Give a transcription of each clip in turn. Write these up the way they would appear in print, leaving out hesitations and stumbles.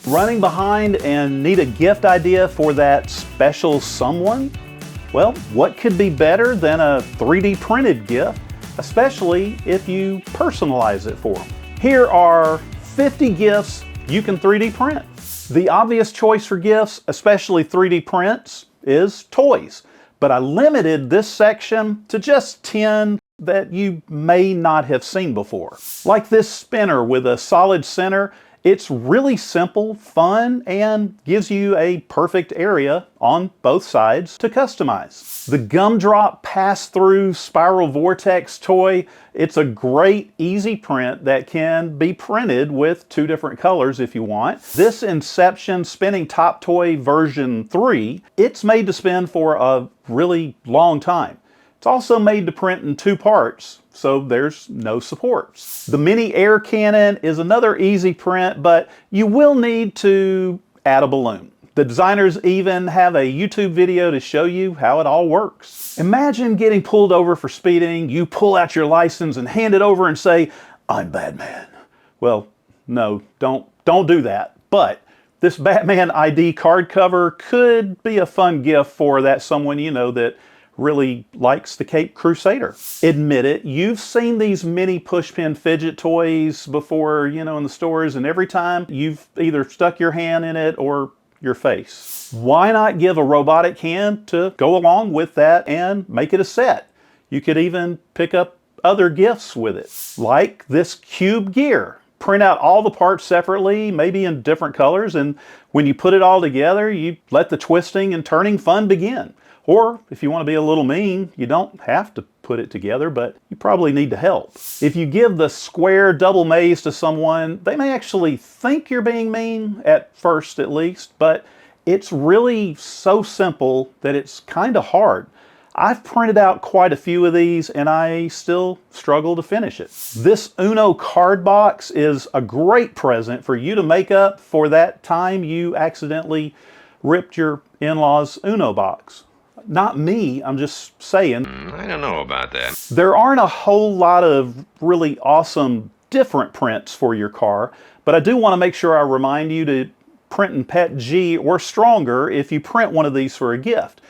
Running behind and need a gift idea for that special someone? Well, what could be better than a 3D printed gift, especially if you personalize it for them? Here are 50 gifts you can 3D print. The obvious choice for gifts, especially 3D prints, is toys. But I limited this section to just 10 that you may not have seen before. Like this spinner with a solid center. It's really simple, fun, and gives you a perfect area on both sides to customize. The Gumdrop Pass-Through Spiral Vortex toy, it's a great, easy print that can be printed with 2 different colors if you want. This Inception Spinning Top Toy version 3, it's made to spin for a really long time. It's also made to print in 2 parts, so there's no supports. The Mini Air Cannon is another easy print, but you will need to add a balloon. The designers even have a YouTube video to show you how it all works. Imagine getting pulled over for speeding, you pull out your license and hand it over and say, "I'm Batman." Well, no, don't do that. But this Batman ID card cover could be a fun gift for that someone you know that really likes the Cape Crusader. Admit it, you've seen these mini pushpin fidget toys before, in the stores, and every time you've either stuck your hand in it or your face. Why not give a robotic hand to go along with that and make it a set? You could even pick up other gifts with it, like this Cube Gear. Print out all the parts separately, maybe in different colors, and when you put it all together, you let the twisting and turning fun begin. Or if you want to be a little mean, you don't have to put it together, but you probably need to help. If you give the square double maze to someone, they may actually think you're being mean, at first at least, but it's really so simple that it's kind of hard. I've printed out quite a few of these and I still struggle to finish it. This Uno card box is a great present for you to make up for that time you accidentally ripped your in-laws' Uno box. Not me, I'm just saying. I don't know about that. There aren't a whole lot of really awesome different prints for your car, but I do want to make sure I remind you to print in PET G or stronger if you print one of these for a gift,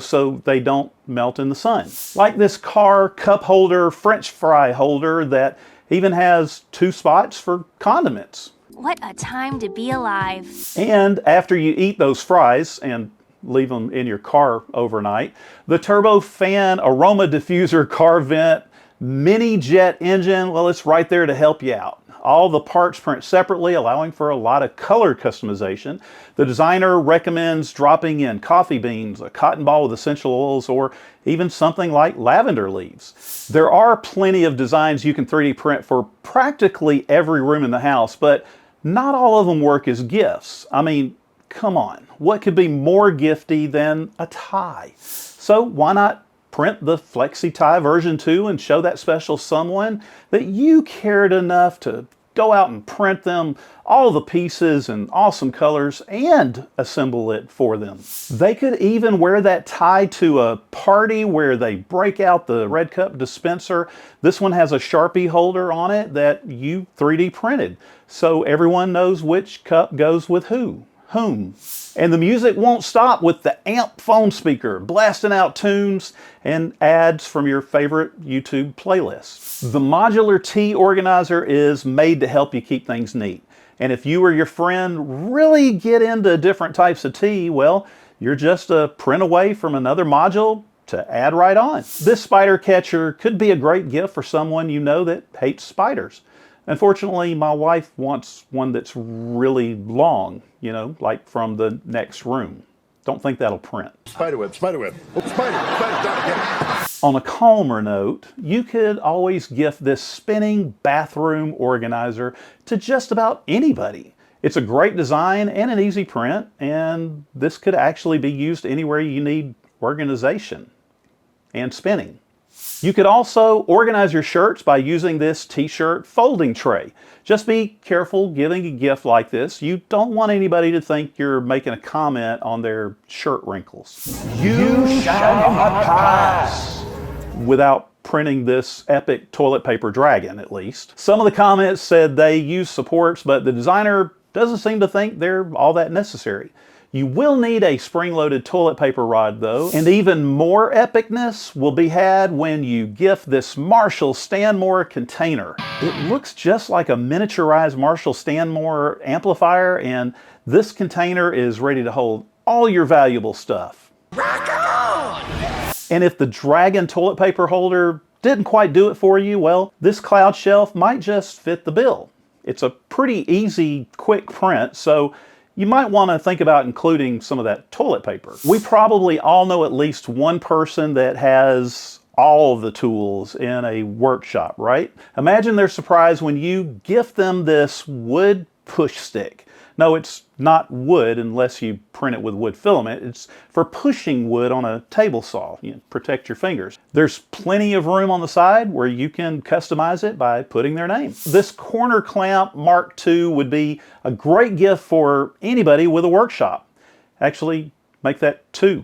so they don't melt in the sun. Like this car cup holder, French fry holder that even has 2 spots for condiments. What a time to be alive. And after you eat those fries and leave them in your car overnight, the Turbofan Aroma Diffuser car vent mini jet engine, well, it's right there to help you out. All the parts print separately, allowing for a lot of color customization. The designer recommends dropping in coffee beans, a cotton ball with essential oils, or even something like lavender leaves. There are plenty of designs you can 3D print for practically every room in the house, but not all of them work as gifts. I mean, come on, what could be more gifty than a tie? So why not print the Flexi Tie version 2 and show that special someone that you cared enough to go out and print them all the pieces in awesome colors and assemble it for them. They could even wear that tie to a party where they break out the Red Cup dispenser. This one has a Sharpie holder on it that you 3D printed, so everyone knows which cup goes with whom. And the music won't stop with the amp phone speaker blasting out tunes and ads from your favorite YouTube playlists. The Modular Tea Organizer is made to help you keep things neat. And if you or your friend really get into different types of tea, well, you're just a print away from another module to add right on. This spider catcher could be a great gift for someone you know that hates spiders. Unfortunately, my wife wants one that's really long, like from the next room. Don't think that'll print. Spiderweb, spiderweb. Oh, spider, done. On a calmer note, you could always gift this spinning bathroom organizer to just about anybody. It's a great design and an easy print, and this could actually be used anywhere you need organization and spinning. You could also organize your shirts by using this t-shirt folding tray. Just be careful giving a gift like this. You don't want anybody to think you're making a comment on their shirt wrinkles. You shall not pass! Without printing this epic toilet paper dragon, at least. Some of the comments said they use supports, but the designer doesn't seem to think they're all that necessary. You will need a spring-loaded toilet paper rod though, and even more epicness will be had when you gift this Marshall Stanmore container. It looks just like a miniaturized Marshall Stanmore amplifier, and this container is ready to hold all your valuable stuff. Rock on! And if the Dragon toilet paper holder didn't quite do it for you, well, this cloud shelf might just fit the bill. It's a pretty easy, quick print, so you might want to think about including some of that toilet paper. We probably all know at least one person that has all of the tools in a workshop, right? Imagine their surprise when you gift them this wood push stick. No, it's not wood unless you print it with wood filament. It's for pushing wood on a table saw. You know, protect your fingers. There's plenty of room on the side where you can customize it by putting their name. This corner clamp Mark II would be a great gift for anybody with a workshop. Actually, make that 2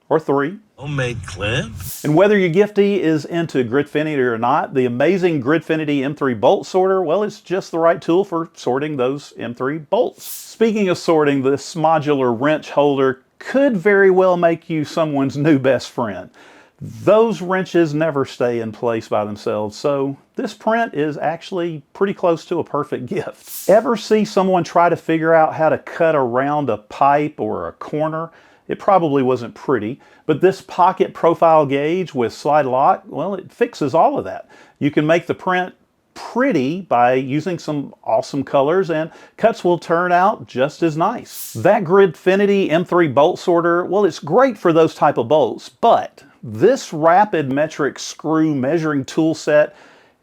or 3. Homemade clamp? And whether your giftee is into Gridfinity or not, the amazing Gridfinity M3 bolt sorter, well, it's just the right tool for sorting those M3 bolts. Speaking of sorting, this modular wrench holder could very well make you someone's new best friend. Those wrenches never stay in place by themselves, so this print is actually pretty close to a perfect gift. Ever see someone try to figure out how to cut around a pipe or a corner? It probably wasn't pretty, but this pocket profile gauge with slide lock, well, it fixes all of that. You can make the print pretty by using some awesome colors, and cuts will turn out just as nice. That Gridfinity M3 bolt sorter, well, it's great for those type of bolts, but this rapid metric screw measuring tool set,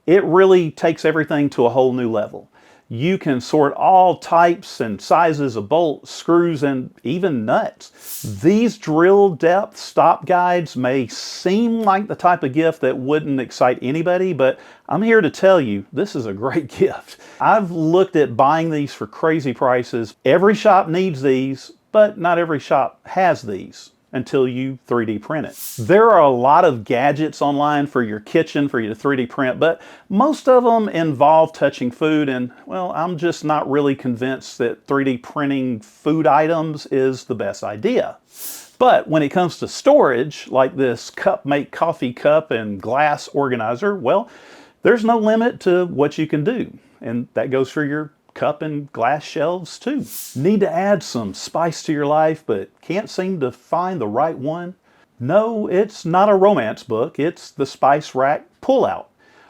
it really takes everything to a whole new level. You can sort all types and sizes of bolts, screws, and even nuts. These drill depth stop guides may seem like the type of gift that wouldn't excite anybody, but I'm here to tell you, this is a great gift. I've looked at buying these for crazy prices. Every shop needs these, but not every shop has these until you 3D print it. There are a lot of gadgets online for your kitchen for you to 3D print, but most of them involve touching food, and well, I'm just not really convinced that 3D printing food items is the best idea. But when it comes to storage, like this Cup-Mate coffee cup and glass organizer, well, there's no limit to what you can do, and that goes for your cup and glass shelves too. Need to add some spice to your life but can't seem to find the right one? No, it's not a romance book, it's the Spice Rack Pullout.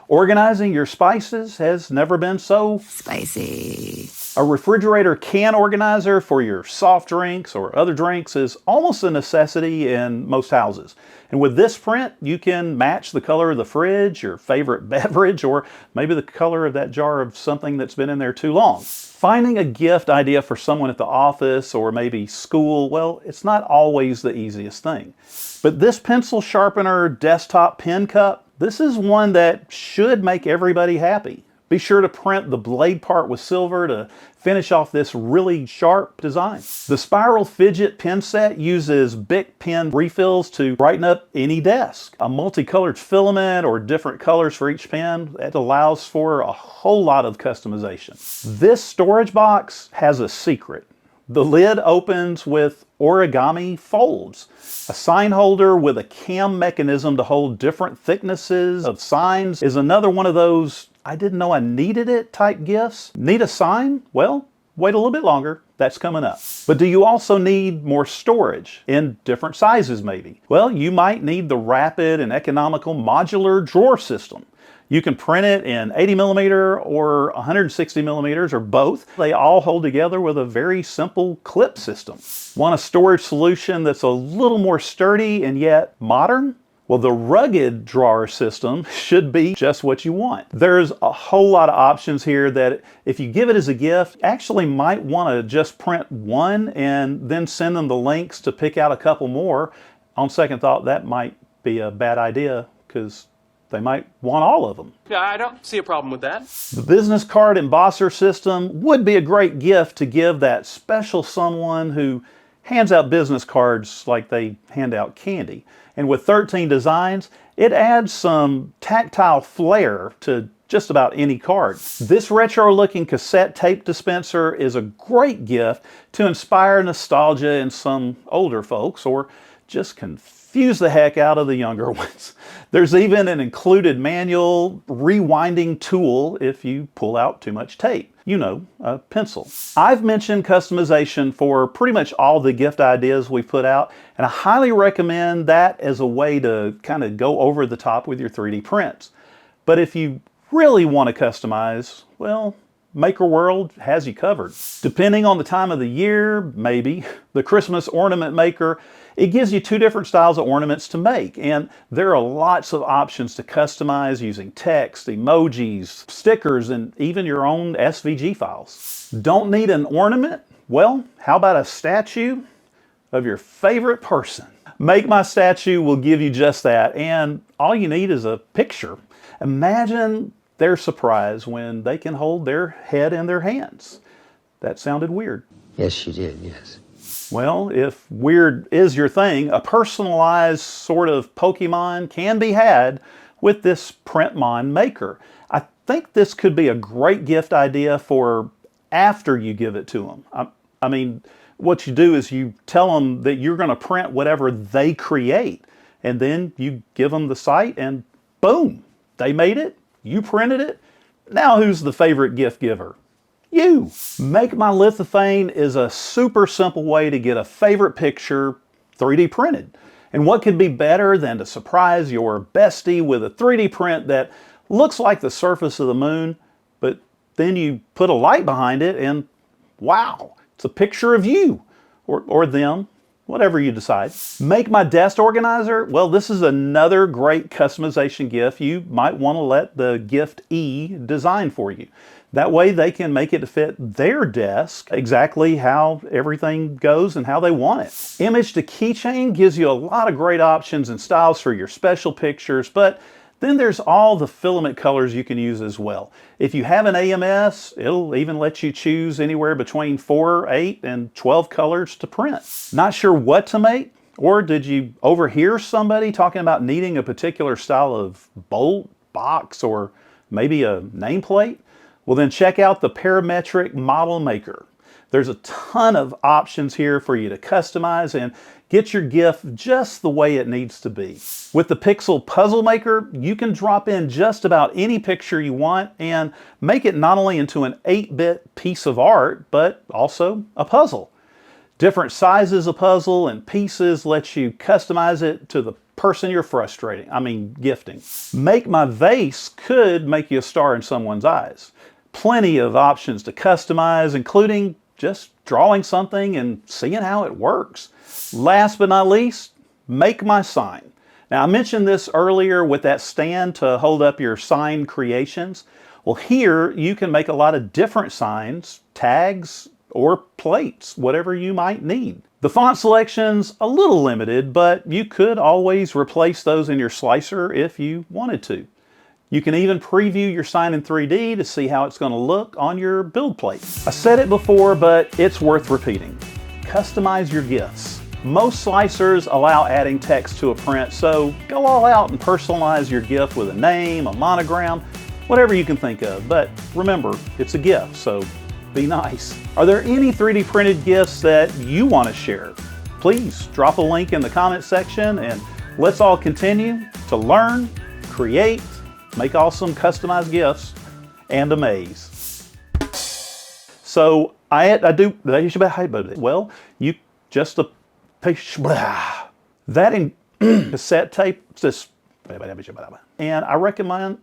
Organizing your spices has never been so spicy. A refrigerator can organizer for your soft drinks or other drinks is almost a necessity in most houses. And with this print, you can match the color of the fridge, your favorite beverage, or maybe the color of that jar of something that's been in there too long. Finding a gift idea for someone at the office or maybe school, well, it's not always the easiest thing. But this pencil sharpener desktop pen cup, this is one that should make everybody happy. Be sure to print the blade part with silver to finish off this really sharp design. The Spiral Fidget pen set uses Bic pen refills to brighten up any desk. A multicolored filament or different colors for each pen, that allows for a whole lot of customization. This storage box has a secret. The lid opens with origami folds. A sign holder with a cam mechanism to hold different thicknesses of signs is another one of those I didn't know I needed it type gifts. Need a sign? Well, wait a little bit longer. That's coming up. But do you also need more storage in different sizes maybe? Well, you might need the rapid and economical modular drawer system. You can print it in 80mm or 160mm or both. They all hold together with a very simple clip system. Want a storage solution that's a little more sturdy and yet modern? Well, the rugged drawer system should be just what you want. There's a whole lot of options here that if you give it as a gift, actually might want to just print one and then send them the links to pick out a couple more. On second thought, that might be a bad idea because they might want all of them. Yeah, I don't see a problem with that. The business card embosser system would be a great gift to give that special someone who hands out business cards like they hand out candy. And with 13 designs, It adds some tactile flair to just about any card. This retro-looking cassette tape dispenser is a great gift to inspire nostalgia in some older folks or just confuse the heck out of the younger ones. There's even an included manual rewinding tool if you pull out too much tape. You know, a pencil. I've mentioned customization for pretty much all the gift ideas we've put out, and I highly recommend that as a way to kind of go over the top with your 3D prints. But if you really want to customize, well, MakerWorld has you covered. Depending on the time of the year, maybe, the Christmas Ornament Maker, it gives you two different styles of ornaments to make, and there are lots of options to customize using text, emojis, stickers, and even your own SVG files. Don't need an ornament? Well, how about a statue of your favorite person? Make My Statue will give you just that, and all you need is a picture. Imagine their surprise when they can hold their head in their hands. That sounded weird. Yes, she did, yes. Well, if weird is your thing, a personalized sort of Pokemon can be had with this Printmon Maker. I think this could be a great gift idea for after you give it to them. I mean, what you do is you tell them that you're going to print whatever they create, and then you give them the site, and boom, they made it, you printed it. Now who's the favorite gift giver? You! Make My Lithophane is a super simple way to get a favorite picture 3D printed. And what could be better than to surprise your bestie with a 3D print that looks like the surface of the moon, but then you put a light behind it and wow, it's a picture of you or them, whatever you decide. Make My Desk Organizer, well, this is another great customization gift you might want to let the Gift E design for you. That way they can make it to fit their desk exactly how everything goes and how they want it. Image to Keychain gives you a lot of great options and styles for your special pictures, but then there's all the filament colors you can use as well. If you have an AMS, it'll even let you choose anywhere between 4, 8, and 12 colors to print. Not sure what to make? Or did you overhear somebody talking about needing a particular style of bolt, box, or maybe a nameplate? Well, then check out the Parametric Model Maker. There's a ton of options here for you to customize and get your gift just the way it needs to be. With the Pixel Puzzle Maker, you can drop in just about any picture you want and make it not only into an 8-bit piece of art, but also a puzzle. Different sizes of puzzle and pieces let you customize it to the person you're gifting. Make My Vase could make you a star in someone's eyes. Plenty of options to customize, including just drawing something and seeing how it works. Last but not least, Make My Sign. Now, I mentioned this earlier with that stand to hold up your sign creations. Well, here you can make a lot of different signs, tags, or plates, whatever you might need. The font selection's a little limited, but you could always replace those in your slicer if you wanted to. You can even preview your sign in 3D to see how it's going to look on your build plate. I said it before, but it's worth repeating. Customize your gifts. Most slicers allow adding text to a print, so go all out and personalize your gift with a name, a monogram, whatever you can think of. But remember, it's a gift, so be nice. Are there any 3D printed gifts that you want to share? Please drop a link in the comment section and let's all continue to learn, create, make awesome customized gifts, and amaze. So I do, well, you just that in cassette tape, and I recommend